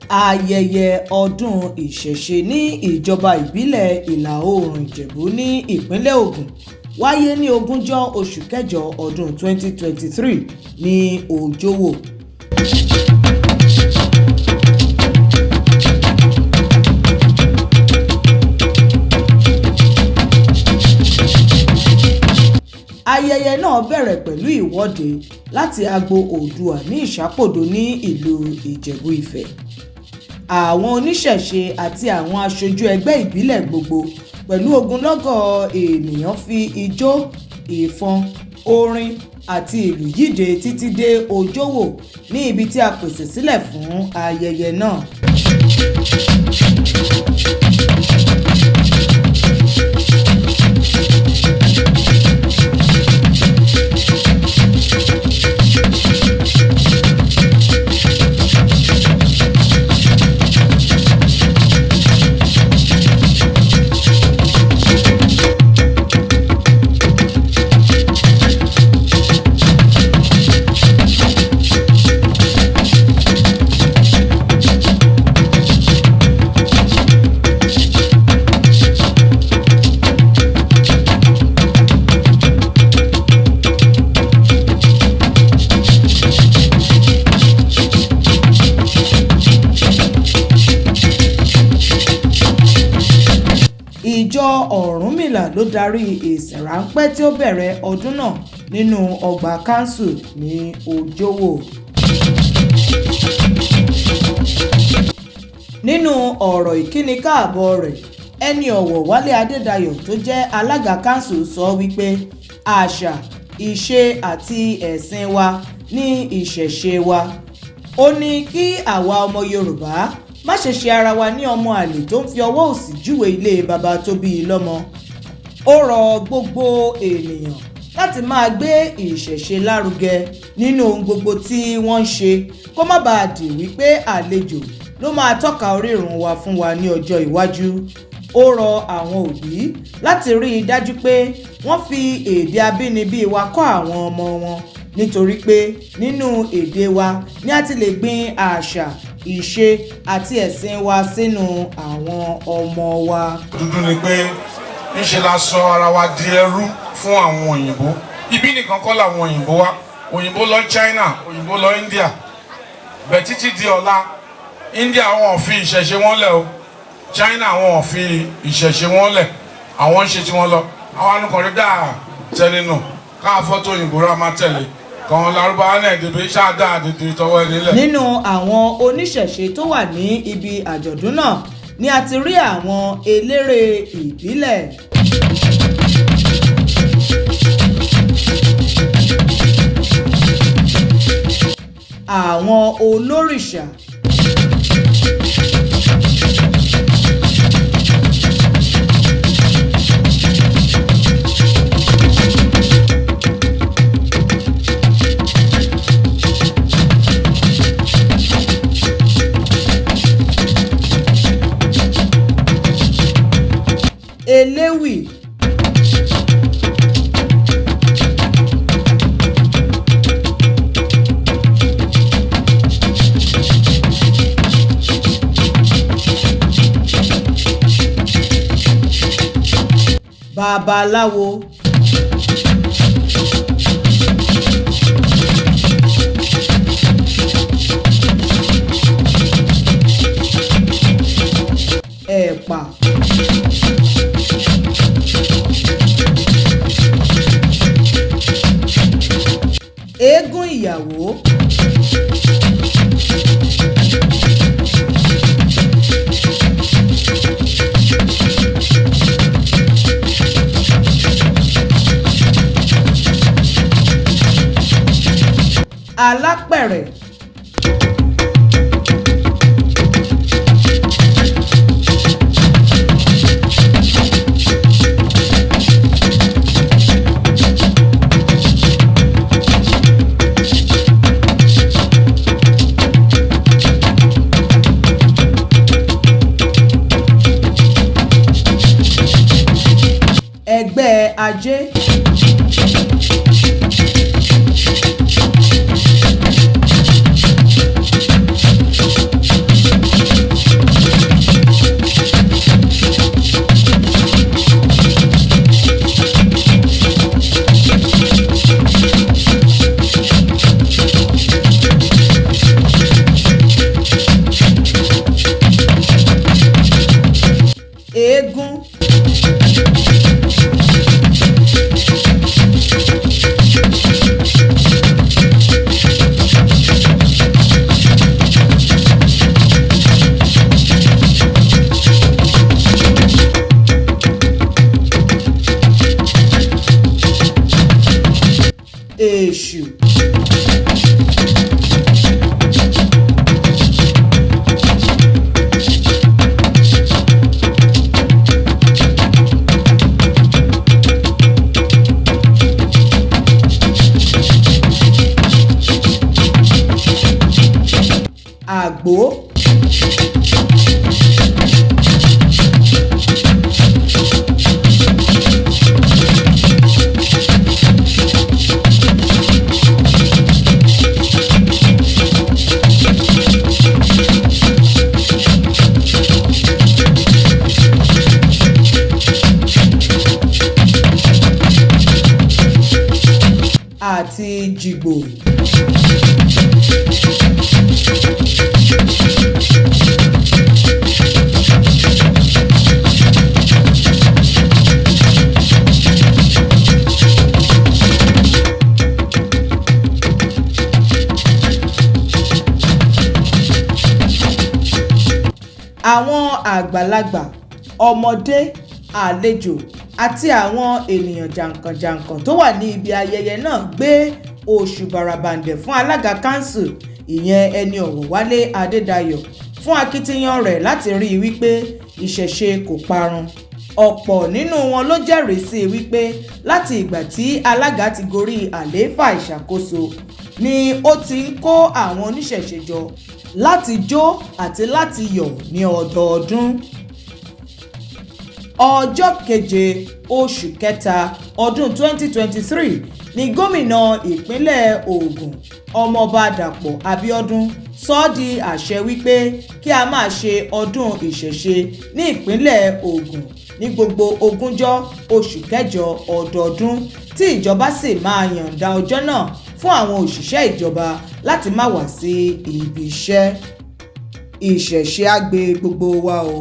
Ayẹyẹ ọdún ìṣẹ̀ṣe ní ìjọba ìbílẹ̀ ìlà oòrùn Ìjẹ̀bú ní ìpínlẹ̀ Ògùn wáyé ní ogúnjọ́ oṣù kẹjọ ọdún 2023 ní OJÓWÒ. Ayẹyẹ náà bẹ̀rẹ̀ pẹ̀lú ìwọ́de láti agbo Oòduà ní Ìṣàpòdò ní ìlú Ìjẹ̀bú Ifẹ̀. Àwọn oníṣẹ̀ṣe àti àwọn aṣojú ẹgbẹ́ ìbílẹ̀ gbogbo pẹ̀lú ogunlọ́gọ̀ ènìyàn fi ijó, ìfọn, orin àti ìlù yíde títí dé OJÓWÒ ní ibi tí a pèsè sílẹ̀ fún ayẹyẹ náà. Ìjọ Ọ̀rúnmìlà ló darí ìsìn ráńpẹ́ tí ó bẹ̀rẹ̀ ọdún náà nínú ọgbà KÁSÀ ní OJÓWÒ. Nínú ọ̀rọ̀ ìkíni káàbọ̀ rẹ̀, ẹni ọ̀wọ̀ Wálé Adédayọ̀ tó jẹ́ alága KÁSÀ sọ wípé àṣà, ìṣe àti ẹ̀sìn wa ní ìṣẹ̀ṣe wa. Ó ní kí àwa ọmọ Yorùbá má ṣe ṣe ara wa ní ọmọ àlè tó ń fi ọwọ́ òsì júwe ilé baba tó bí i lọ́mọ. Ó rọ gbogbo ènìyàn láti máa gbé ìṣẹ̀ṣe lárugẹ nínú ohun gbogbo tí wọ́n ń ṣe kó má bàa dì wípé àlejò ló máa tọ́ka orírun wa fún wa ní ọjọ́ iwájú. Ó rọ àwọn òbí láti rí i dájú pé wọ́n fi èdè abínibí wa kọ́ àwọn ọmọ wọn nítorí pé nínú èdè wa ni a ti lè gbin àṣà, ìṣe àti ẹ̀sìn wa sínú àwọn ọmọ wa. Dúdú ni pé ńṣe la sọ ara wa di ẹrú fún àwọn òyìnbó. Ibi nìkan kọ́ làwọn òyìnbó wá. Òyìnbó lọ China, òyìnbó lọ India. Bẹ́ẹ̀ títí di ọ̀la, India wọn ò fi ìṣẹ̀ṣe wọn lẹ̀ o. China wọn ò fi ìṣẹ̀ṣe wọn lẹ̀. Àwọn ń ṣe tí wọ́n lọ. Àwọn anukọ̀rin dáa tẹ́lẹ̀ náà káà fọ́tò òyìnbó rà máa tẹ̀lé. Kan Lárúbáwá náà dèbè ṣáàdá àdèdè tọwọ́ ẹni lẹ̀. Nínú àwọn oníṣẹ̀ṣe tó wà ní ibi àjọ̀dún náà ni a ti rí àwọn eléré ìbílẹ̀. Àwọn olórìṣà. Eléwì. Babaláwo. Ẹ̀pà. Eégún ìyàwó. Alápẹ̀rẹ̀. Ẹgbẹ́ Ajé. àti jìgbò. Àwọn àgbàlagbà, ọmọdé, àlejò àti àwọn ènìyàn jàǹkànjàǹkàn tó wà ní ibi ayẹyẹ náà gbé òṣùbàràbàǹdẹ̀ fún alága kánsù ìyẹn ẹni ọ̀wọ̀ Wálé Adédayọ̀ fún akitiyan rẹ̀ láti rí i wípé ìṣẹ̀ṣe kò parun. Ọ̀pọ̀ nínú wọn ló jẹ́rìí sí wípé láti ìgbà tí alága ti gorí àlééfà ìṣàkóso ni ó ti ń kó àwọn oníṣẹ̀ṣe jọ láti jó àti láti yọ̀ ní ọdọọdún. Ọjọ́ keje oṣù kẹta ọdún 2023 ni gómìnà ìpínlẹ̀ Ògùn ọmọọba Dàpọ̀ Abíọ́dún sọ ọ́ di àṣẹ wípé kí a máa ṣe ọdún ìṣẹ̀ṣe ní ìpínlẹ̀ Ògùn ní gbogbo ogúnjọ́ oṣù kẹjọ ọdọọdún tí ìjọba sì máa yọ̀ǹda ọjọ́ náà fún àwọn òṣìṣẹ́ ìjọba láti má wá sí ibi iṣẹ́. Ìṣẹ̀ṣe á gbé gbogbo wa o.